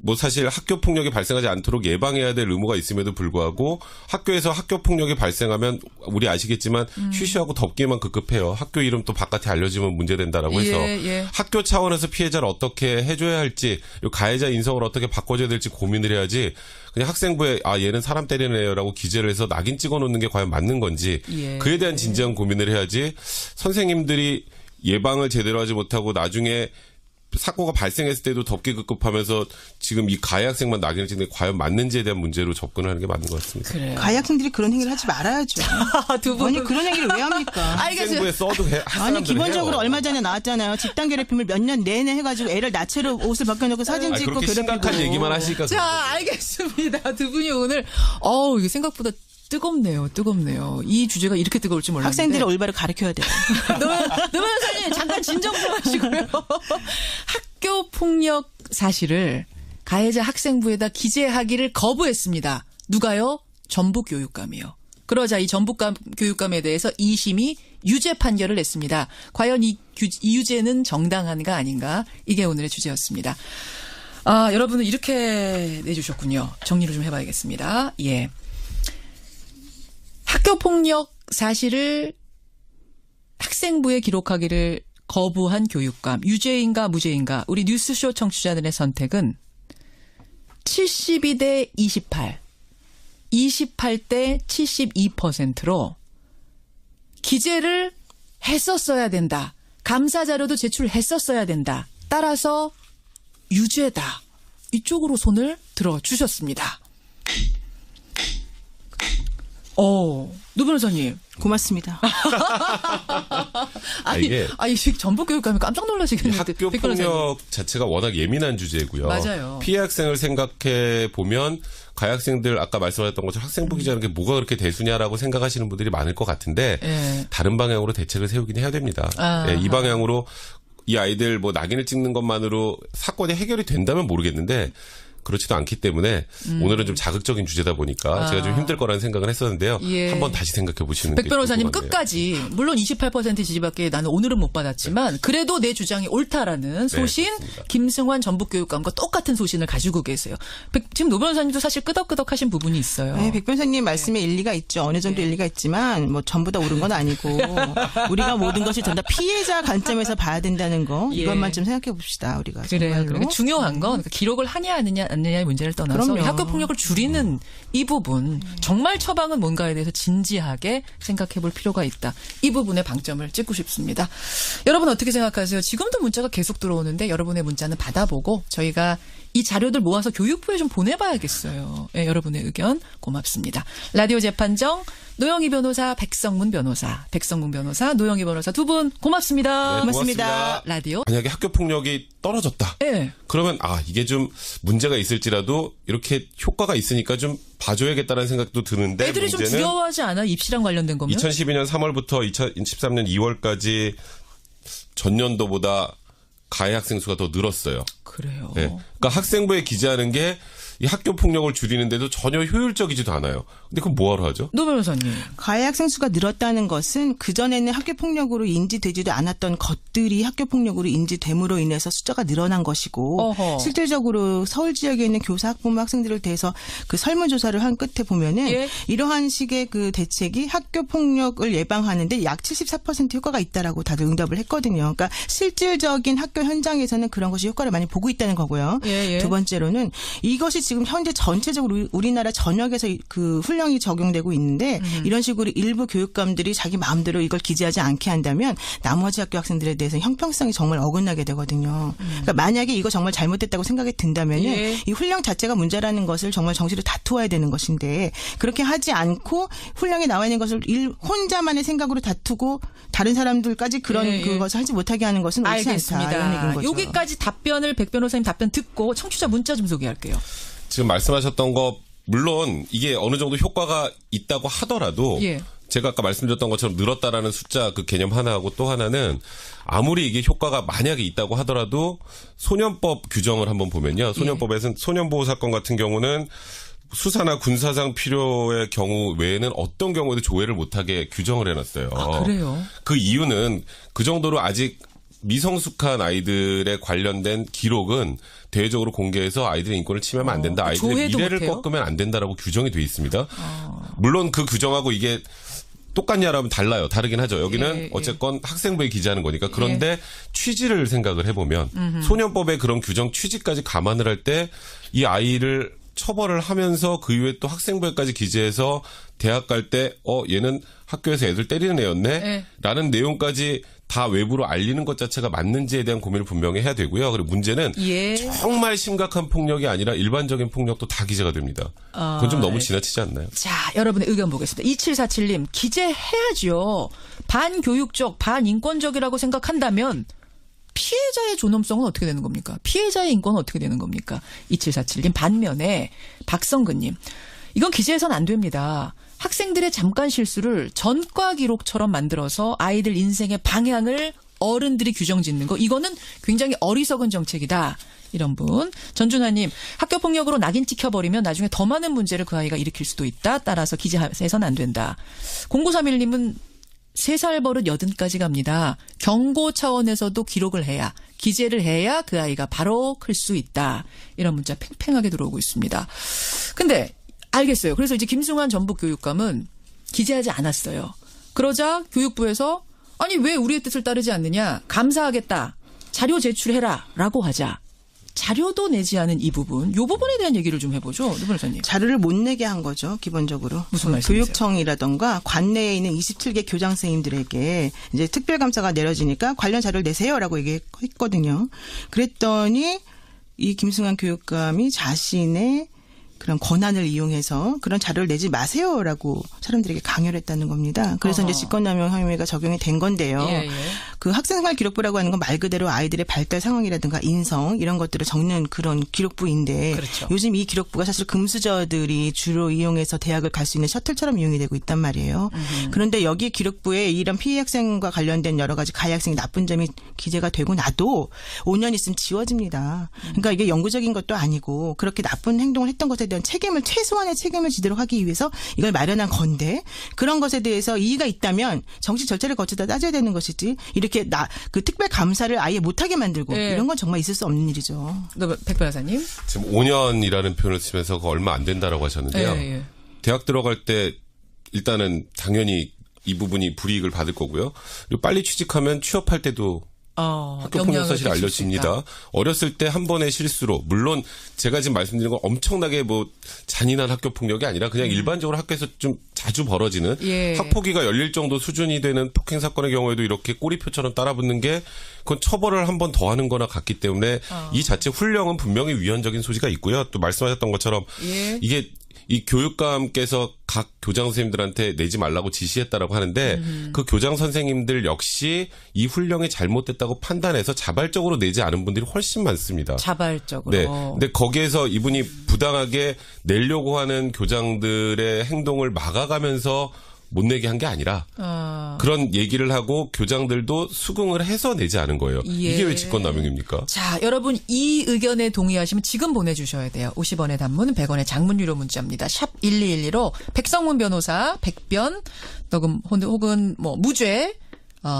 C: 뭐 사실 학교 폭력이 발생하지 않도록 예방해야 될 의무가 있음에도 불구하고 학교에서 학교 폭력이 발생하면 우리 아시겠지만 쉬쉬하고 덮기만 급급해요. 학교 이름 또 바깥에 알려지면 문제된다라고 해서
A: 예.
C: 학교 차원에서 피해자를 어떻게 해줘야 할지 가해자 인성을 어떻게 바꿔줘야 될지 고민을 해야지 그냥 학생부에 얘는 사람 때리는 애라고 기재를 해서 낙인 찍어놓는 게 과연 맞는 건지
A: 예.
C: 그에 대한 진지한 고민을 해야지 선생님들이 예방을 제대로 하지 못하고 나중에 사고가 발생했을 때도 덮기 급급하면서 지금 이 가해 학생만 낙인을 찍는 게 과연 맞는지에 대한 문제로 접근을 하는 게 맞는 것 같습니다.
A: 그래요.
B: 가해 학생들이 그런 행위를 하지 말아야죠.
A: 두 분.
B: 아니 그런 행위를 왜 합니까?
A: 알겠어요.
C: 학생부에 써도
B: 아니 기본적으로 얼마 전에 나왔잖아요. 집단 괴롭힘을 몇 년 내내 해가지고 애를 나체로 옷을 벗겨놓고 사진 찍고
C: 그렇게
B: 괴롭히고.
C: 심각한 얘기만 하시니까
A: 자, 알겠습니다. 두 분이 오늘 이게 생각보다 뜨겁네요. 이 주제가 이렇게 뜨거울 줄 몰랐는데.
B: 학생들을 올바로 가르쳐야 돼요.
A: 노 변호사님 잠깐 진정 좀 하시고요. 학교 폭력 사실을 가해자 학생부에다 기재하기를 거부했습니다. 누가요? 전북 교육감이요. 그러자 이 전북 교육감에 대해서 2심이 유죄 판결을 냈습니다. 과연 이 유죄는 정당한가 아닌가? 이게 오늘의 주제였습니다. 여러분은 이렇게 내주셨군요. 정리를 좀 해봐야겠습니다. 예. 학교 폭력 사실을 학생부에 기록하기를 거부한 교육감, 유죄인가 무죄인가? 우리 뉴스쇼 청취자들의 선택은 72대 28, 28대 72%로 기재를 했었어야 된다. 감사 자료도 제출했었어야 된다. 따라서 유죄다. 이쪽으로 손을 들어 주셨습니다. 노 변호사님.
B: 고맙습니다.
C: 이게
A: 전북 교육감이 깜짝 놀라시겠는데.
C: 학교 폭력 자체가 워낙 예민한 주제고요.
A: 맞아요.
C: 피해 학생을 생각해 보면 가해 학생들 아까 말씀하셨던 것처럼 학생부 기재하는 게 뭐가 그렇게 대수냐라고 생각하시는 분들이 많을 것 같은데 다른 방향으로 대책을 세우긴 해야 됩니다. 이 방향으로 이 아이들 뭐 낙인을 찍는 것만으로 사건이 해결이 된다면 모르겠는데 그렇지도 않기 때문에 오늘은 좀 자극적인 주제다 보니까 제가 좀 힘들 거라는 생각을 했었는데요.
A: 예.
C: 한번 다시 생각해 보시는 게
A: 백 변호사님
C: 좋을 것 같네요.
A: 끝까지 물론 28% 지지밖에 나는 오늘은 못 받았지만 그래도 내 주장이 옳다라는 소신
C: 그렇습니다.
A: 김승환 전북교육감과 똑같은 소신을 가지고 계세요. 지금 노 변호사님도 사실 끄덕끄덕하신 부분이 있어요.
B: 네, 백 변호사님 말씀에 일리가 있죠. 어느 정도 일리가 있지만 뭐 전부 다 옳은 건 아니고 우리가 모든 것을 전부 다 피해자 관점에서 봐야 된다는 거 이것만 좀 생각해 봅시다. 우리가
A: 그래요.
B: 정말로.
A: 그러니까 중요한 건 그러니까 기록을 하냐 않느냐의 문제를 떠나서
B: 그럼요.
A: 학교 폭력을 줄이는 이 부분 정말 처방은 뭔가에 대해서 진지하게 생각해 볼 필요가 있다. 이 부분에 방점을 찍고 싶습니다. 여러분 어떻게 생각하세요? 지금도 문자가 계속 들어오는데 여러분의 문자는 받아보고 저희가 이 자료들 모아서 교육부에 좀 보내봐야겠어요. 예, 여러분의 의견 고맙습니다. 라디오 재판정 노영희 변호사, 백성문 변호사, 노영희 변호사 두 분 고맙습니다.
C: 네, 고맙습니다.
A: 라디오.
C: 만약에 학교 폭력이 떨어졌다.
A: 예.
C: 그러면 이게 좀 문제가 있을지라도 이렇게 효과가 있으니까 좀 봐줘야겠다는 생각도 드는데
A: 애들이 좀
C: 문제는
A: 두려워하지 않아? 입시랑 관련된 거면?
C: 2012년 3월부터 2013년 2월까지 전년도보다 가해 학생 수가 더 늘었어요.
A: 그래요.
C: 네. 그러니까 학생부에 기재하는 게 이 학교 폭력을 줄이는데도 전혀 효율적이지도 않아요. 근데 그럼 뭐하러 하죠?
A: 노 변호사님.
B: 가해 학생 수가 늘었다는 것은 그전에는 학교 폭력으로 인지되지도 않았던 것들이 학교 폭력으로 인지됨으로 인해서 숫자가 늘어난 것이고
A: 어허.
B: 실질적으로 서울 지역에 있는 교사, 학부모, 학생들을 대해서 그 설문조사를 한 끝에 보면은
A: 예.
B: 이러한 식의 그 대책이 학교 폭력을 예방하는데 약 74% 효과가 있다라고 다들 응답을 했거든요. 그러니까 실질적인 학교 현장에서는 그런 것이 효과를 많이 보고 있다는 거고요.
A: 예, 예.
B: 두 번째로는 이것이 지금 현재 전체적으로 우리나라 전역에서 그 훈령이 적용되고 있는데 이런 식으로 일부 교육감들이 자기 마음대로 이걸 기재하지 않게 한다면 나머지 학교 학생들에 대해서 형평성이 정말 어긋나게 되거든요. 그러니까 만약에 이거 정말 잘못됐다고 생각이 든다면은
A: 예.
B: 이 훈령 자체가 문제라는 것을 정말 정시로 다투어야 되는 것인데 그렇게 하지 않고 훈령에 나와 있는 것을 혼자만의 생각으로 다투고 다른 사람들까지 그런
A: 예, 예.
B: 그것을 하지 못하게 하는 것은 옳지 않다. 이런 얘기인
A: 알겠습니다.
B: 거죠.
A: 여기까지 답변을 백 변호사님 답변 듣고 청취자 문자 좀 소개할게요.
C: 지금 말씀하셨던 거 물론 이게 어느 정도 효과가 있다고 하더라도
A: 예.
C: 제가 아까 말씀드렸던 것처럼 늘었다라는 숫자 그 개념 하나하고 또 하나는 아무리 이게 효과가 만약에 있다고 하더라도 소년법 규정을 한번 보면요. 소년법에서는 소년보호 사건 같은 경우는 수사나 군사상 필요의 경우 외에는 어떤 경우에도 조회를 못하게 규정을 해놨어요.
A: 아, 그래요?
C: 그 이유는 그 정도로 아직 미성숙한 아이들에 관련된 기록은 대외적으로 공개해서 아이들의 인권을 침해하면 안 된다. 아이들의
A: 조회도
C: 미래를
A: 못해요?
C: 꺾으면 안 된다라고 규정이 돼 있습니다. 물론 그 규정하고 이게 똑같냐라면 달라요. 다르긴 하죠. 여기는
A: 예, 예.
C: 어쨌건 학생부에 기재하는 거니까. 그런데 취지를 생각을 해보면 소년법의 그런 규정 취지까지 감안을 할 때 이 아이를 처벌을 하면서 그 이후에 또 학생부에까지 기재해서 대학 갈 때 얘는 학교에서 애들 때리는 애였네?
A: 네.
C: 라는 내용까지 다 외부로 알리는 것 자체가 맞는지에 대한 고민을 분명히 해야 되고요. 그리고 문제는
A: 예.
C: 정말 심각한 폭력이 아니라 일반적인 폭력도 다 기재가 됩니다. 그건 좀 너무 지나치지 않나요?
A: 자, 여러분의 의견 보겠습니다. 2747님, 기재해야죠. 반교육적, 반인권적이라고 생각한다면 피해자의 존엄성은 어떻게 되는 겁니까? 피해자의 인권은 어떻게 되는 겁니까? 2747님 반면에 박성근님, 이건 기재해서는 안 됩니다. 학생들의 잠깐 실수를 전과 기록처럼 만들어서 아이들 인생의 방향을 어른들이 규정짓는 거, 이거는 굉장히 어리석은 정책이다. 이런 분. 전준하님, 학교폭력으로 낙인 찍혀버리면 나중에 더 많은 문제를 그 아이가 일으킬 수도 있다. 따라서 기재해서는 안 된다. 0931님은 3살 버릇 80까지 갑니다. 경고 차원에서도 기록을 해야, 기재를 해야 그 아이가 바로 클 수 있다. 이런 문자 팽팽하게 들어오고 있습니다. 근데 알겠어요. 그래서 이제 김승환 전북교육감은 기재하지 않았어요. 그러자 교육부에서 아니 왜 우리의 뜻을 따르지 않느냐. 감사하겠다. 자료 제출해라. 라고 하자. 자료도 내지 않은 이 부분, 요 부분에 대한 얘기를 좀 해보죠. 노 변호사님.
B: 자료를 못 내게 한 거죠, 기본적으로.
A: 무슨 말씀이세요?
B: 교육청이라던가 관내에 있는 27개 교장 선생님들에게 이제 특별감사가 내려지니까 관련 자료를 내세요라고 얘기했거든요. 그랬더니 이 김승환 교육감이 자신의 그런 권한을 이용해서 그런 자료를 내지 마세요라고 사람들에게 강요를 했다는 겁니다. 그래서 이제 직권남용 혐의가 적용이 된 건데요.
A: 예, 예.
B: 그 학생생활 기록부라고 하는 건 말 그대로 아이들의 발달 상황이라든가 인성 이런 것들을 적는 그런 기록부인데
A: 그렇죠.
B: 요즘 이 기록부가 사실 금수저들이 주로 이용해서 대학을 갈 수 있는 셔틀처럼 이용이 되고 있단 말이에요. 그런데 여기 기록부에 이런 피해 학생과 관련된 여러 가지 가해 학생의 나쁜 점이 기재가 되고 나도 5년 있으면 지워집니다. 그러니까 이게 영구적인 것도 아니고 그렇게 나쁜 행동을 했던 것에 대한 책임을 최소한의 책임을 지도록 하기 위해서 이걸 마련한 건데 그런 것에 대해서 이의가 있다면 정식 절차를 거치다 따져야 되는 것이지 이렇게 그 특별 감사를 아예 못하게 만들고
A: 네.
B: 이런 건 정말 있을 수 없는 일이죠.
A: 백 변호사님.
C: 지금 5년이라는 표현을 쓰면서 그거 얼마 안 된다라고 하셨는데요.
A: 예, 예.
C: 대학 들어갈 때 일단은 당연히 이 부분이 불이익을 받을 거고요. 그리고 빨리 취직하면 취업할 때도 학교 폭력 사실이 알려집니다. 어렸을 때 한 번의 실수로 물론 제가 지금 말씀드린 건 엄청나게 뭐 잔인한 학교 폭력이 아니라 그냥 일반적으로 학교에서 좀 자주 벌어지는
A: 예.
C: 학폭위가 열릴 정도 수준이 되는 폭행 사건의 경우에도 이렇게 꼬리표처럼 따라붙는 게 그건 처벌을 한 번 더 하는 거나 같기 때문에 이 자체 훈령은 분명히 위헌적인 소지가 있고요. 또 말씀하셨던 것처럼
A: 예.
C: 이게 이 교육감께서 각 교장 선생님들한테 내지 말라고 지시했다라고 하는데 그 교장 선생님들 역시 이 훈령이 잘못됐다고 판단해서 자발적으로 내지 않은 분들이 훨씬 많습니다.
A: 자발적으로.
C: 네. 근데 거기에서 이분이 부당하게 내려고 하는 교장들의 행동을 막아가면서 못 내게 한 게 아니라 그런 얘기를 하고 교장들도 수긍을 해서 내지 않은 거예요.
A: 예.
C: 이게 왜 직권남용입니까?
A: 자, 여러분 이 의견에 동의하시면 지금 보내주셔야 돼요. 50원의 단문, 100원의 장문 유료 문자입니다. 샵 1212로 백성문 변호사, 백변, 혹은 뭐 무죄,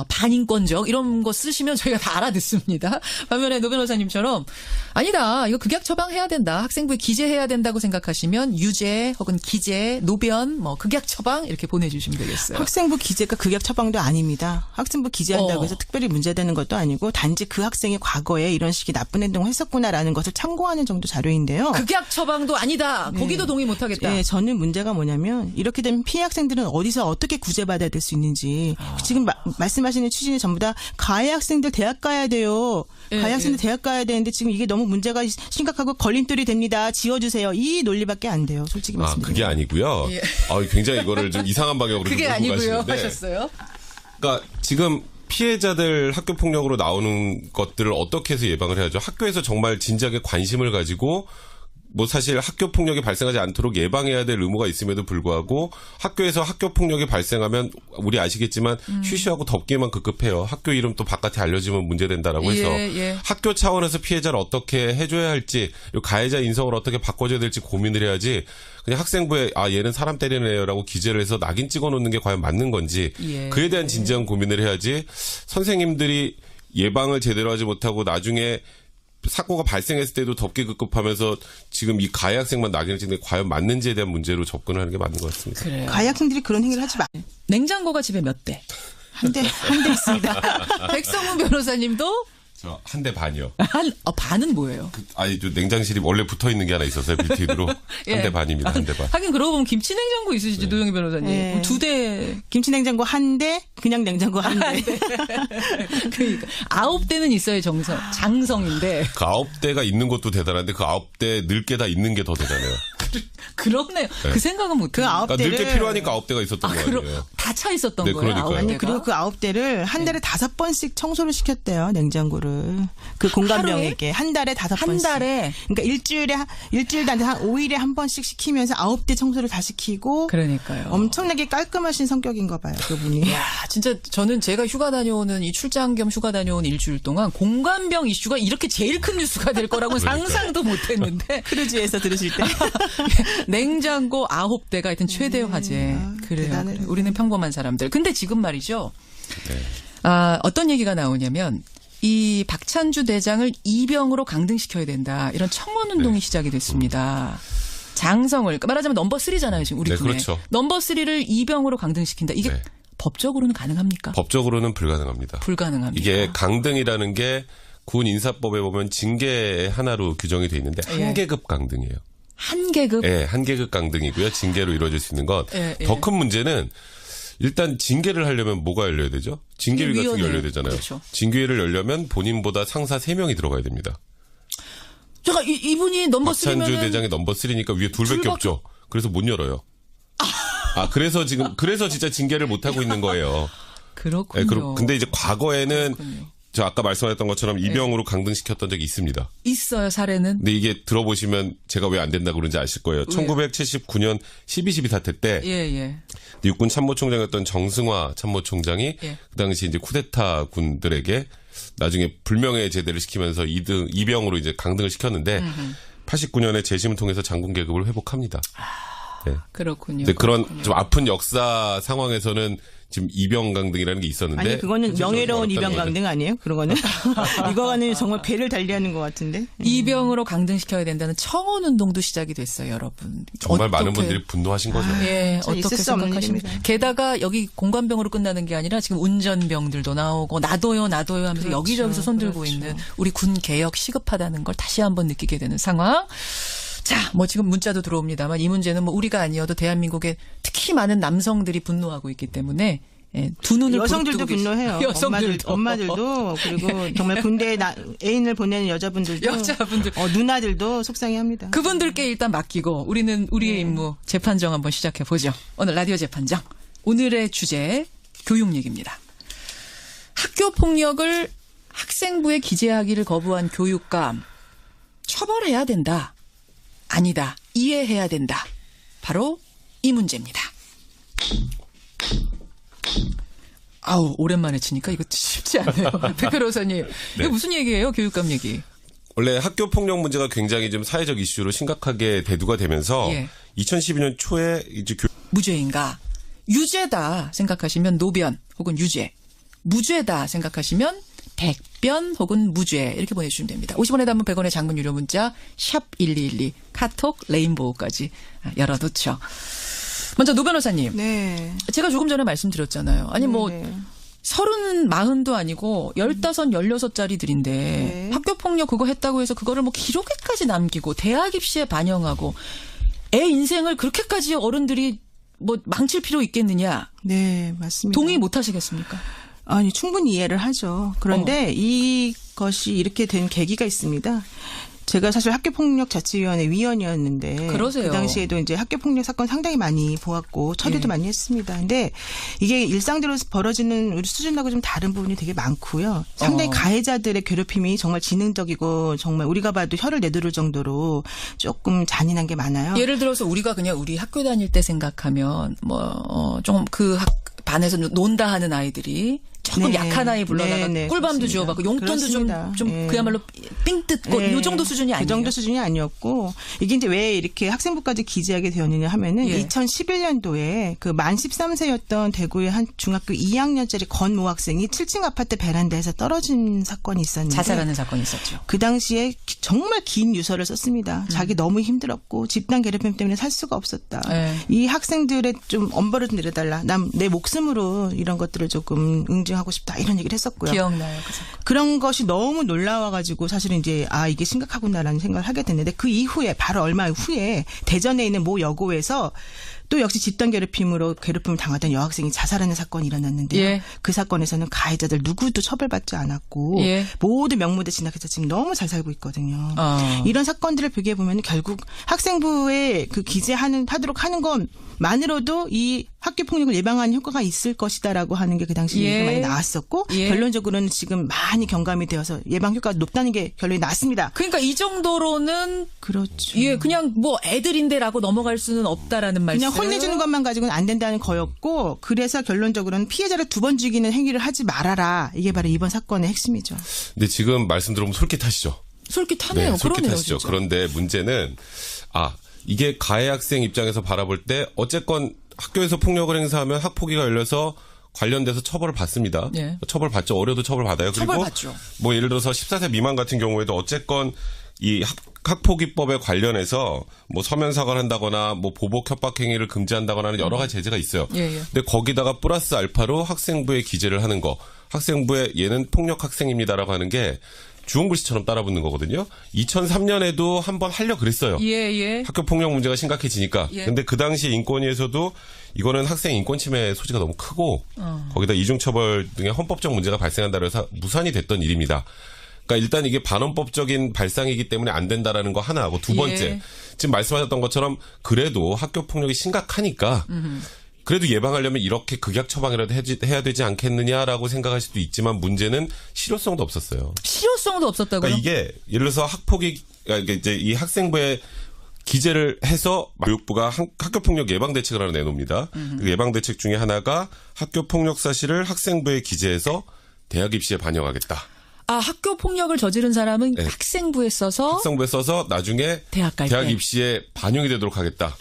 A: 반인권적 이런 거 쓰시면 저희가 다 알아듣습니다. 반면에 노 변호사님처럼 아니다. 이거 극약 처방해야 된다. 학생부에 기재해야 된다고 생각하시면 유죄 혹은 기재, 노변, 뭐 극약 처방 이렇게 보내주시면 되겠어요.
B: 학생부 기재가 극약 처방도 아닙니다. 학생부 기재한다고 해서 특별히 문제되는 것도 아니고 단지 그 학생이 과거에 이런 식의 나쁜 행동을 했었구나라는 것을 참고하는 정도 자료인데요.
A: 극약 처방도 아니다. 거기도 동의 못하겠다.
B: 네, 저는 문제가 뭐냐면 이렇게 되면 피해 학생들은 어디서 어떻게 구제받아야 될 수 있는지 지금 말씀하시는 취지는 전부 다 가해 학생들 대학 가야 돼요. 가해 학생들 대학 가야 되는데 지금 이게 너무 문제가 심각하고 걸림돌이 됩니다. 지워주세요. 이 논리밖에 안 돼요. 솔직히 말씀드리면.
C: 그게 아니고요.
A: 예.
C: 굉장히 이거를 좀 이상한 방향으로
A: 그게
C: 좀 몰고
A: 아니고요.
C: 가시는데.
A: 하셨어요?
C: 그러니까 지금 피해자들 학교 폭력으로 나오는 것들을 어떻게 해서 예방을 해야죠? 학교에서 정말 진지하게 관심을 가지고 뭐 사실 학교 폭력이 발생하지 않도록 예방해야 될 의무가 있음에도 불구하고 학교에서 학교 폭력이 발생하면 우리 아시겠지만 쉬쉬하고 덮기만 급급해요. 학교 이름 또 바깥에 알려지면 문제된다라고 해서
A: 예.
C: 학교 차원에서 피해자를 어떻게 해줘야 할지 가해자 인성을 어떻게 바꿔줘야 될지 고민을 해야지 그냥 학생부에 얘는 사람 때리는 애라고 기재를 해서 낙인 찍어놓는 게 과연 맞는 건지
A: 예.
C: 그에 대한 진지한 고민을 해야지 선생님들이 예방을 제대로 하지 못하고 나중에 사고가 발생했을 때도 덮기 급급하면서 지금 이 가해 학생만 낙인을 찍는 게 과연 맞는지에 대한 문제로 접근을 하는 게 맞는 것 같습니다.
A: 그래요.
B: 가해 학생들이 그런 행위를 하지 마.
A: 냉장고가 집에 몇 대?
B: 한 대 있습니다.
A: 백성문 변호사님도
C: 저 한 대 반이요.
A: 반은 뭐예요?
C: 저 냉장실이 원래 붙어 있는 게 하나 있었어요. 빌트인으로.
A: 예.
C: 한 대 반입니다. 한 대 반.
A: 하긴 그러고 보면 김치 냉장고 있으시죠, 노영희 변호사님.
B: 네.
A: 2대.
B: 김치 냉장고 한 대, 그냥 냉장고 한 대.
A: 그러니까 9대는 있어야 장성인데.
C: 그 9대가 있는 것도 대단한데 그 9대 늙게 다 있는 게 더 대단해요.
A: 그렇네요. 그 생각은 못
B: 그
A: 해요.
B: 아홉
C: 그러니까 늙게
B: 대를
C: 필요하니까 9대가 있었던 거 아니에요.
A: 다 차 있었던
C: 네,
A: 거예요.
C: 그러니까요.
A: 9대가.
B: 아니 그리고 그 9대를 한 달에 5번씩 청소를 시켰대요. 냉장고를. 그 공감병에게 한 달에 5번씩.
A: 한 달에.
B: 그러니까 일주일도 안 돼 한 5일에 한 번씩 시키면서 9대 청소를 다 시키고.
A: 그러니까요.
B: 엄청나게 깔끔하신 성격인가 봐요. 그분이.
A: 야, 진짜 저는 제가 휴가 다녀오는 이 출장 겸 휴가 다녀온 일주일 동안 공감병 이슈가 이렇게 제일 큰 뉴스가 될 거라고는 상상도 못 했는데.
B: 크루즈에서 들으실 때.
A: 냉장고 9대가 하여튼 최대 화제. 그래요.
B: 대단해요.
A: 우리는 평범한 사람들. 근데 지금 말이죠.
C: 네.
A: 어떤 얘기가 나오냐면 이 박찬주 대장을 이병으로 강등시켜야 된다. 이런 청원운동이 시작이 됐습니다. 장성을 그러니까 말하자면 넘버 3잖아요. 지금 우리
C: 네,
A: 군에.
C: 그렇죠.
A: 넘버 3를 이병으로 강등시킨다. 이게
C: 네.
A: 법적으로는 가능합니까?
C: 법적으로는 불가능합니다.
A: 불가능합니다.
C: 이게 강등이라는 게 군 인사법에 보면 징계 하나로 규정이 돼 있는데
A: 예.
C: 한 계급 강등이에요.
A: 한 계급.
C: 예, 한 계급 강등이고요. 징계로 이루어질 수 있는 것.
A: 예, 예.
C: 더 큰 문제는 일단 징계를 하려면 뭐가 열려야 되죠? 징계위 같은 게
A: 위원회.
C: 열려야 되잖아요.
A: 그렇죠.
C: 징계위를 열려면 본인보다 상사 3명이 들어가야 됩니다.
A: 제가 이분이 넘버 3면
C: 박찬주 대장이 넘버 3니까 위에 둘밖에 없죠. 그래서 못 열어요. 그래서 진짜 징계를 못 하고 있는 거예요.
A: 그렇군요.
C: 예, 근데 이제 과거에는
A: 그렇군요.
C: 저 아까 말씀하셨던 것처럼 이병으로 강등시켰던 적이 있습니다.
A: 있어요, 사례는.
C: 근데 이게 들어보시면 제가 왜 안 된다고 그런지 아실 거예요. 1979년 12.12 사태 때
A: 예.
C: 육군 참모총장이었던 정승화 참모총장이
A: 예.
C: 그 당시 이제 쿠데타 군들에게 나중에 불명예 제대를 시키면서 이병으로 이제 강등을 시켰는데 89년에 재심을 통해서 장군 계급을 회복합니다. 네.
A: 그렇군요.
C: 근데 그런
A: 그렇군요.
C: 좀 아픈 역사 상황에서는 지금 이병강등이라는 게 있었는데.
B: 아니 그거는
C: 현실적으로
B: 명예로운
C: 어렵다는 거죠.
B: 이병강등 아니에요? 그거는 이거는 정말 배를 달리하는 것 같은데.
A: 이병으로 강등시켜야 된다는 청원운동도 시작이 됐어요, 여러분.
C: 정말 많은
A: 어떻게-
C: 분들이 분노하신 거죠.
A: 예,
B: 참 있을
A: 어떻게
B: 수 없는
A: 생각하십니까?
B: 일입니다.
A: 게다가 여기 공관병으로 끝나는 게 아니라 지금 운전병들도 나오고 나도요 하면서
B: 그렇죠,
A: 여기저기서 손들고
B: 그렇죠.
A: 있는 우리 군 개혁 시급하다는 걸 다시 한번 느끼게 되는 상황. 자, 뭐 지금 문자도 들어옵니다만 이 문제는 뭐 우리가 아니어도 대한민국에 특히 많은 남성들이 분노하고 있기 때문에 예, 두 눈을
B: 여성들도
A: 부릅뜨고
B: 분노해요.
A: 계시- 여성들도.
B: 엄마들도 그리고 정말 군대에 애인을 보내는 여자분들도
A: 여자분들.
B: 누나들도 속상해합니다.
A: 그분들께 일단 맡기고 우리는 우리의 임무 재판정 한번 시작해 보죠. 오늘 라디오 재판정. 오늘의 주제 교육 얘기입니다. 학교 폭력을 학생부에 기재하기를 거부한 교육감 처벌해야 된다. 아니다. 이해해야 된다. 바로 이 문제입니다. 아우 오랜만에 치니까 이거 쉽지 않네요. 백 변호사님. 이게 무슨 얘기예요? 교육감 얘기.
C: 원래 학교 폭력 문제가 굉장히 좀 사회적 이슈로 심각하게 대두가 되면서
A: 예.
C: 2012년 초에 이제
A: 무죄인가? 유죄다 생각하시면 노변 혹은 유죄. 무죄다 생각하시면 백변 혹은 무죄 이렇게 보내주시면 됩니다. 50원에 담은 100원의 장문 유료 문자 샵 1212 카톡 레인보우까지 열어놓죠. 먼저 노 변호사님.
B: 네.
A: 제가 조금 전에 말씀드렸잖아요. 아니 뭐
B: 네.
A: 30, 40도 아니고 15, 16짜리들인데
B: 네.
A: 학교폭력 그거 했다고 해서 그거를 뭐 기록에까지 남기고 대학 입시에 반영하고 애 인생을 그렇게까지 어른들이 뭐 망칠 필요 있겠느냐.
B: 네, 맞습니다.
A: 동의 못 하시겠습니까?
B: 아니, 충분히 이해를 하죠. 그런데 이것이 이렇게 된 계기가 있습니다. 제가 사실 학교폭력자치위원회 위원이었는데
A: 그러세요.
B: 그 당시에도 이제 학교폭력 사건 상당히 많이 보았고 처리도
A: 예.
B: 많이 했습니다. 근데 이게 일상대로 벌어지는 우리 수준하고 좀 다른 부분이 되게 많고요. 상당히 가해자들의 괴롭힘이 정말 지능적이고 정말 우리가 봐도 혀를 내두를 정도로 조금 잔인한 게 많아요.
A: 예를 들어서 우리가 그냥 우리 학교 다닐 때 생각하면 뭐 좀 그 반에서 논다 하는 아이들이 조금
B: 네.
A: 약한 아이 불러다가
B: 네, 네,
A: 꿀밤도
B: 그렇습니다.
A: 주워받고 용돈도
B: 그렇습니다.
A: 좀
B: 예.
A: 그야말로 삥 뜯고
B: 네.
A: 요 정도 수준이 아니에요.
B: 그 정도 수준이 아니었고 이게 이제 왜 이렇게 학생부까지 기재하게 되었느냐 하면은
A: 예.
B: 2011년도에 그 만 13세였던 대구의 한 중학교 2학년짜리 건모 학생이 7층 아파트 베란다에서 떨어진 사건이 있었는데
A: 자살하는 사건이 있었죠.
B: 그 당시에 정말 긴 유서를 썼습니다. 자기 너무 힘들었고 집단 괴롭힘 때문에 살 수가 없었다.
A: 네.
B: 이 학생들의 좀 엄벌을 좀 내려달라. 내 목숨으로 이런 것들을 조금 응징하고 싶다. 이런 얘기를 했었고요.
A: 기억나요, 그 사건.
B: 그런 것이 너무 놀라워가지고 사실은 이제 이게 심각하구나라는 생각을 하게 됐는데 그 이후에 바로 얼마 후에 대전에 있는 모 여고에서 또 역시 집단 괴롭힘으로 괴롭힘을 당하던 여학생이 자살하는 사건이 일어났는데요.
A: 예.
B: 그 사건에서는 가해자들 누구도 처벌받지 않았고
A: 예.
B: 모두 명무대 진학해서 지금 너무 잘 살고 있거든요. 이런 사건들을 비교해 보면 결국 학생부에 그 기재하도록 하는 것만으로도 이 학교 폭력을 예방하는 효과가 있을 것이다라고 하는 게 그 당시
A: 예.
B: 얘기가 많이 나왔었고
A: 예.
B: 결론적으로는 지금 많이 경감이 되어서 예방 효과가 높다는 게 결론이 났습니다.
A: 그러니까 이 정도로는
B: 그렇죠.
A: 예 그냥 뭐 애들인데라고 넘어갈 수는 없다라는 말씀.
B: 그냥 혼내주는 것만 가지고는 안 된다는 거였고 그래서 결론적으로는 피해자를 두 번 죽이는 행위를 하지 말아라. 이게 바로 이번 사건의 핵심이죠.
C: 근데 지금 말씀 들어보면 솔깃하시죠?
A: 솔깃하네요. 그러네요.
C: 솔깃하시죠.
A: 진짜.
C: 그런데 문제는 이게 가해 학생 입장에서 바라볼 때 어쨌건 학교에서 폭력을 행사하면 학폭위가 열려서 관련돼서 처벌을 받습니다.
A: 예.
C: 처벌받죠. 어려도 처벌받아요. 그리고
A: 처벌받죠.
C: 뭐 예를 들어서 14세 미만 같은 경우에도 어쨌건 이 학폭위법에 관련해서 뭐 서면 사과를 한다거나 뭐 보복 협박 행위를 금지한다거나 하는 여러 가지 제재가 있어요.
A: 예, 예.
C: 근데 거기다가 플러스 알파로 학생부에 기재를 하는 거. 학생부에 얘는 폭력 학생입니다라고 하는 게 주홍글씨처럼 따라붙는 거거든요. 2003년에도 한번 하려 그랬어요.
A: 예, 예.
C: 학교 폭력 문제가 심각해지니까.
A: 예.
C: 근데 그 당시 인권위에서도 이거는 학생 인권 침해 소지가 너무 크고 거기다 이중처벌 등의 헌법적 문제가 발생한다고 해서 무산이 됐던 일입니다. 그러니까 일단 이게 반헌법적인 발상이기 때문에 안 된다라는 거 하나하고 두 번째
A: 예.
C: 지금 말씀하셨던 것처럼 그래도 학교 폭력이 심각하니까 그래도 예방하려면 이렇게 극약 처방이라도 해야 되지 않겠느냐라고 생각할 수도 있지만 문제는 실효성도 없었어요.
A: 실효성도 없었다고요?
C: 그러니까 이게 예를 들어서 그러니까 이제 이 학생부에 기재를 해서 교육부가 학교폭력 예방대책을 하나 내놓습니다. 그 예방대책 중에 하나가 학교폭력 사실을 학생부에 기재해서 대학 입시에 반영하겠다.
A: 아, 학교 폭력을 저지른 사람은
C: 네.
A: 학생부에 써서
C: 학생부에 써서 나중에
A: 대학 갈 때.
C: 입시에 반영이 되도록 하겠다.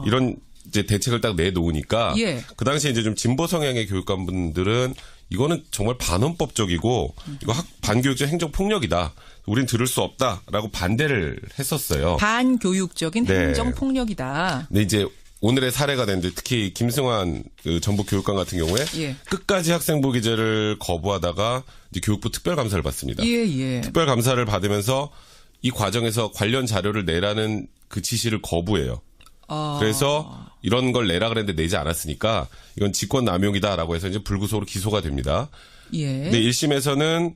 C: 이런 이제 대책을 딱 내놓으니까
A: 예.
C: 그 당시에 이제 좀 진보 성향의 교육감분들은 이거는 정말 반헌법적이고 이거 반교육적 행정 폭력이다. 우린 들을 수 없다라고 반대를 했었어요.
A: 반교육적인
C: 네.
A: 행정 폭력이다.
C: 근데 이제 오늘의 사례가 됐는데 특히 김승환 그 전북 교육감 같은 경우에
A: 예.
C: 끝까지 학생부 기재를 거부하다가 이제 교육부 특별감사를 받습니다.
A: 예.
C: 특별감사를 받으면서 이 과정에서 관련 자료를 내라는 그 지시를 거부해요. 그래서 이런 걸 내라 그랬는데 내지 않았으니까 이건 직권남용이다라고 해서 이제 불구속으로 기소가 됩니다.
A: 예.
C: 근데 1심에서는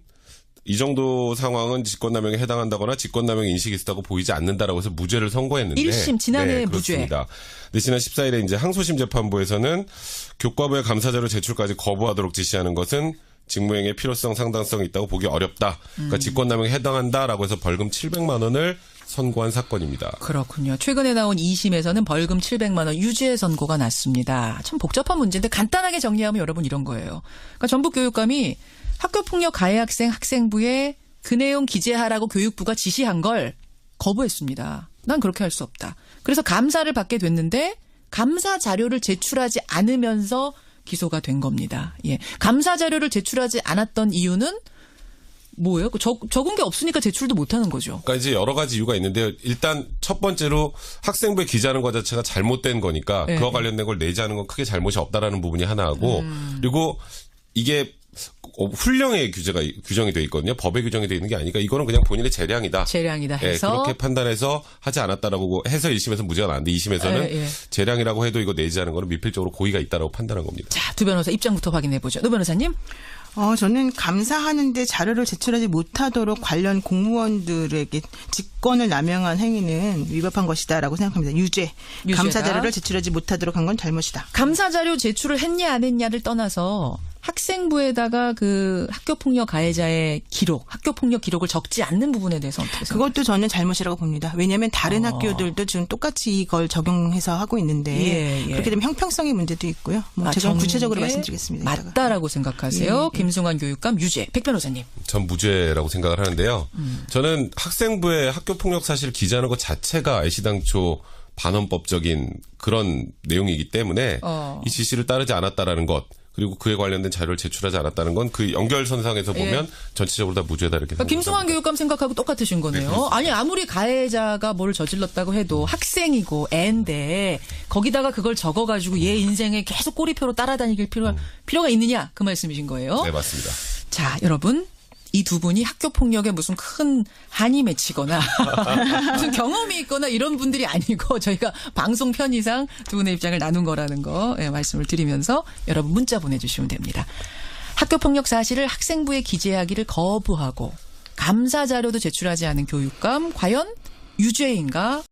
C: 이 정도 상황은 직권남용에 해당한다거나 직권남용 인식이 있었다고 보이지 않는다라고 해서 무죄를 선고했는데
A: 1심 지난해 무죄.
C: 그렇습니다. 근데 지난 14일에 이제 항소심 재판부에서는 교과부의 감사자료 제출까지 거부하도록 지시하는 것은 직무행위의 필요성 상당성이 있다고 보기 어렵다. 그러니까 직권남용에 해당한다라고 해서 벌금 700만 원을 선고한 사건입니다.
A: 그렇군요. 최근에 나온 2심에서는 벌금 700만 원 유죄 선고가 났습니다. 참 복잡한 문제인데 간단하게 정리하면 여러분 이런 거예요. 그러니까 전북 교육감이 학교폭력 가해 학생 학생부에 그 내용 기재하라고 교육부가 지시한 걸 거부했습니다. 난 그렇게 할 수 없다. 그래서 감사를 받게 됐는데 감사 자료를 제출하지 않으면서 기소가 된 겁니다. 예. 감사 자료를 제출하지 않았던 이유는 뭐예요? 적은 게 없으니까 제출도 못하는 거죠.
C: 그러니까 이제 여러 가지 이유가 있는데요. 일단 첫 번째로 학생부에 기재하는 것 자체가 잘못된 거니까
A: 네.
C: 그와 관련된 걸 내지 않은 건 크게 잘못이 없다라는 부분이 하나하고 그리고 이게 훈령에 규정이 돼 있거든요. 법에 규정이 돼 있는 게 아니니까 이거는 그냥 본인의 재량이다.
A: 재량이다
C: 예,
A: 해서
C: 그렇게 판단해서 하지 않았다라고 해서 1심에서 무죄가 나왔는데 2심에서는
A: 예.
C: 재량이라고 해도 이거 내지 않은 거는 미필적으로 고의가 있다라고 판단한 겁니다.
A: 자, 두 변호사 입장부터 확인해 보죠. 노 변호사님.
B: 저는 감사하는데 자료를 제출하지 못하도록 관련 공무원들에게 직권을 남용한 행위는 위법한 것이다라고 생각합니다. 유죄.
A: 유죄다.
B: 감사 자료를 제출하지 못하도록 한 건 잘못이다.
A: 감사 자료 제출을 했냐 안 했냐를 떠나서 학생부에다가 그 학교폭력 가해자의 기록, 학교폭력 기록을 적지 않는 부분에 대해서 어떻게 생각하세요?
B: 그것도 저는 잘못이라고 봅니다. 왜냐하면 다른 학교들도 지금 똑같이 이걸 적용해서 하고 있는데
A: 예.
B: 그렇게 되면 형평성의 문제도 있고요. 제가 구체적으로 말씀드리겠습니다. 이따가.
A: 맞다라고 생각하세요.
B: 예.
A: 김승환 교육감 유죄. 백 변호사님.
C: 전 무죄라고 생각을 하는데요. 저는 학생부에 학교폭력 사실을 기재하는 것 자체가 애시당초 반헌법적인 그런 내용이기 때문에 이 지시를 따르지 않았다라는 것 그리고 그에 관련된 자료를 제출하지 않았다는 건 그 연결선상에서 보면 전체적으로 다 무죄다 이렇게 생각합니다.
A: 김승환 교육감 생각하고 똑같으신 거네요.
C: 네,
A: 아니 아무리 가해자가 뭘 저질렀다고 해도 학생이고 애인데 거기다가 그걸 적어가지고 얘 인생에 계속 꼬리표로 따라다닐 필요가 있느냐 그 말씀이신 거예요.
C: 네, 맞습니다.
A: 자, 여러분. 이 두 분이 학교 폭력에 무슨 큰 한이 맺히거나 무슨 경험이 있거나 이런 분들이 아니고 저희가 방송 편의상 두 분의 입장을 나눈 거라는 거 말씀을 드리면서 여러분 문자 보내주시면 됩니다. 학교 폭력 사실을 학생부에 기재하기를 거부하고 감사 자료도 제출하지 않은 교육감 과연 유죄인가?